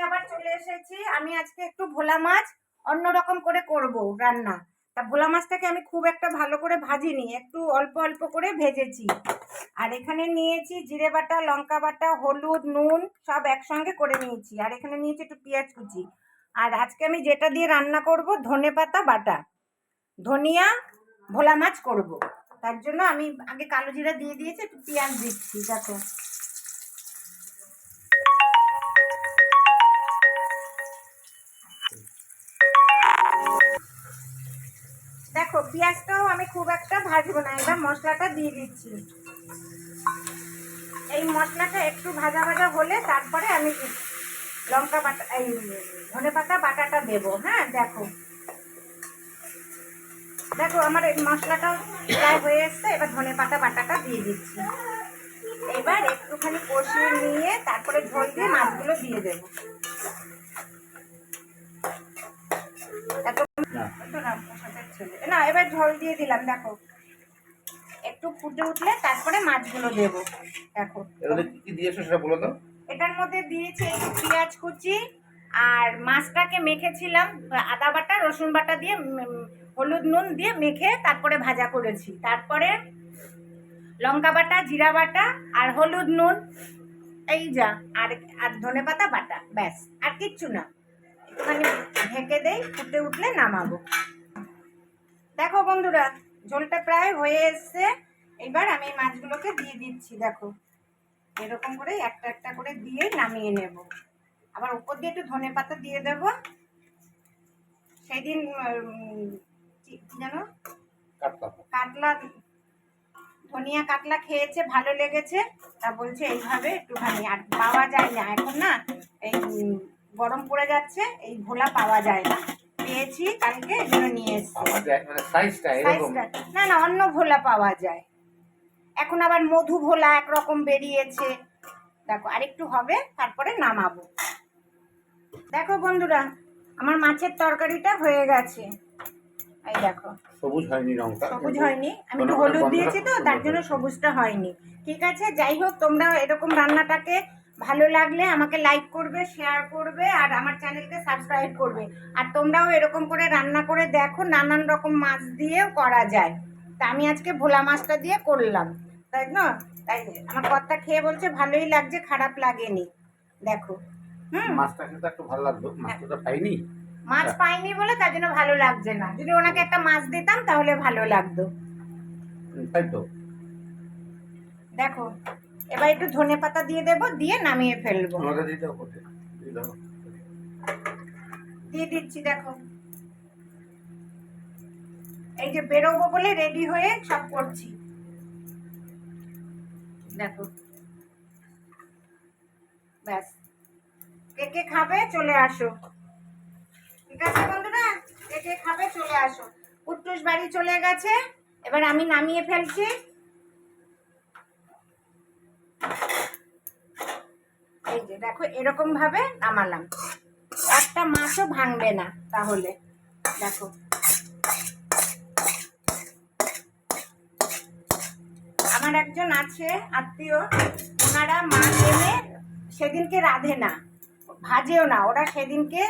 আবার চলে এসেছি। আমি আজকে একটু ভোলা মাছ অন্যরকম করে করব রান্না। তা ভোলা মাছটাকে আমি খুব একটা ভালো করে ভাজিনি, একটু অল্প অল্প করে ভেজেছি। আর এখানে নিয়েছি জিরে বাটা, লঙ্কা বাটা, হলুদ, নুন সব একসঙ্গে করে নিয়েছি। আর এখানে নিয়েছি একটু পেঁয়াজ কুচি। আর আজকে আমি যেটা দিয়ে রান্না করব ধনেপাতা বাটা, ধনিয়া ভোলা মাছ করব। তার জন্য আমি আগে কালো জিরা দিয়ে দিয়েছি, একটু পেঁয়াজ দিচ্ছি। দেখো দেখো পেঁয়াজটাও আমি খুব একটা ভাজবো না, এবার মশলাটা দিয়ে দিচ্ছি। এই মশলাটা একটু ভাজা ভাজা হলে তারপরে আমি লঙ্কা বাটা, এই ধনেপাতা বাটাটা দেবো। হ্যাঁ দেখো দেখো আমার এই মশলাটাও প্রায় হয়ে এসছে। এবার ধনেপাতা বাটাটা দিয়ে দিচ্ছি। এবার একটুখানি কষিয়ে নিয়ে তারপরে ঝোল দিয়ে মাছগুলো দিয়ে দেবো। না এবার ঝোল দিয়ে দিলাম। দেখো একটু ফুটে উঠলে তারপরে মাছগুলো দেবো। দেখো কি দিয়েছো সেটা বলো তো। এটার মধ্যে দিয়েছি একটু পেঁয়াজ কুচি, আর মাছটাকে মেখেছিলাম আদা বাটা রসুন বাটা দিয়ে, হলুদ নুন দিয়ে মেখে তারপরে ভাজা করেছি। তারপরে লঙ্কা বাটা, জিরা বাটা আর হলুদ নুন, এই যা, আর আর ধনেপাতা বাটা, ব্যাস আর কিচ্ছু না। একটুখানি ঢেকে দেই, ফুটে উঠলে নামাবো। দেখো বন্ধুরা ঝোলটা প্রায় হয়ে এসছে। এবার আমি মাছগুলোকে দিয়ে দিচ্ছি। দেখো এরকম করে একটা একটা করে দিয়ে নামিয়ে নেব। আবার উপর দিয়ে একটু ধনেপাতা দিয়ে দেব। সেই দিন জানো কাতলা, ধনিয়া কাতলা খেয়েছে, ভালো লেগেছে। তা বলছে এইভাবে একটুখানি, আর পাওয়া যায় না এখন না, এই গরম পড়ে যাচ্ছে, এই ভোলা পাওয়া যায় না। পেয়েছি কালকে, এগুলো নিয়ে এসেছি। না না অন্য ভোলা পাওয়া যায় এখন, আবার মধু ভোলা একরকম বেরিয়েছে। দেখো আরেকটু হবে তারপরে নামাবো। দেখো বন্ধুরা আমার মাছের তরকারিটা হয়ে গেছে। এই দেখো সবুজ হয়নি, রংটা সবুজ হয়নি, আমি একটু হলুদ দিয়েছি তো তার জন্য সবুজটা হয়নি। ঠিক আছে, যাই হোক তোমরা এরকম রান্নাটাকে ভালো লাগলে আমাকে লাইক করবে, শেয়ার করবে আর আমার চ্যানেলকে সাবস্ক্রাইব করবে। আর তোমরাও এরকম করে রান্না করে দেখো, নানান রকম মাছ দিয়েও করা যায়। তা আমি আজকে ভোলা মাছটা দিয়ে করলাম, তাই না? তাই আমার কর্তা খেয়ে বলছে ভালোই লাগছে, খারাপ লাগেনি। দেখো মাছটা কিন্তু একটু ভালো লাগলো, মাছটা পাইনি, মাছ পাইনি বলে তার জন্য ভালো লাগছে না। যদি ওনাকে একটা মাছ দিতাম তাহলে ভালো লাগতো, তাই তো। দেখো এবার একটু ধনেপাতা দিয়ে দেব, দিয়ে নামিয়ে ফেলবো। দিয়ে দিচ্ছি। দেখো এই যে বেরোবো বলে রেডি হয়ে সব করছি। দেখো ব্যাস, কে কে খাবে চলে আসো। ঠিক আছে বন্ধুরা, কে কে খাবে চলে আসো। কুট্টুস বাড়ি চলে গেছে, এবার আমি নামিয়ে ফেলছি। এই যে দেখো এরকম ভাবে নামালাম, একটা মাছও ভাঙবে না তাহলে। দেখো আমার একজন আছে আত্মীয়, ওনারা মাছ এনে সেদিনকে রাঁধে না, ভাজেও না, ওরা সেদিনকে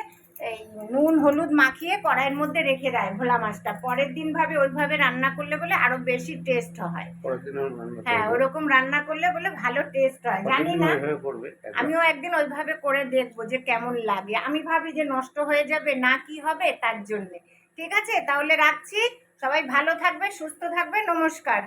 এই নুন হলুদ মাখিয়ে কড়াইয়ের মধ্যে রেখে দেয় ভোলা মাছটা, পরের দিন ভাবে ওইভাবে রান্না করলে বলে আরো বেশি টেস্ট হয়। হ্যাঁ ওরকম রান্না করলে বলে ভালো টেস্ট হয়, জানি না, আমিও একদিন ওইভাবে করে দেখবো যে কেমন লাগে। আমি ভাবি যে নষ্ট হয়ে যাবে না কি হবে, তার জন্যে। ঠিক আছে তাহলে রাখছি, সবাই ভালো থাকবে, সুস্থ থাকবে, নমস্কার।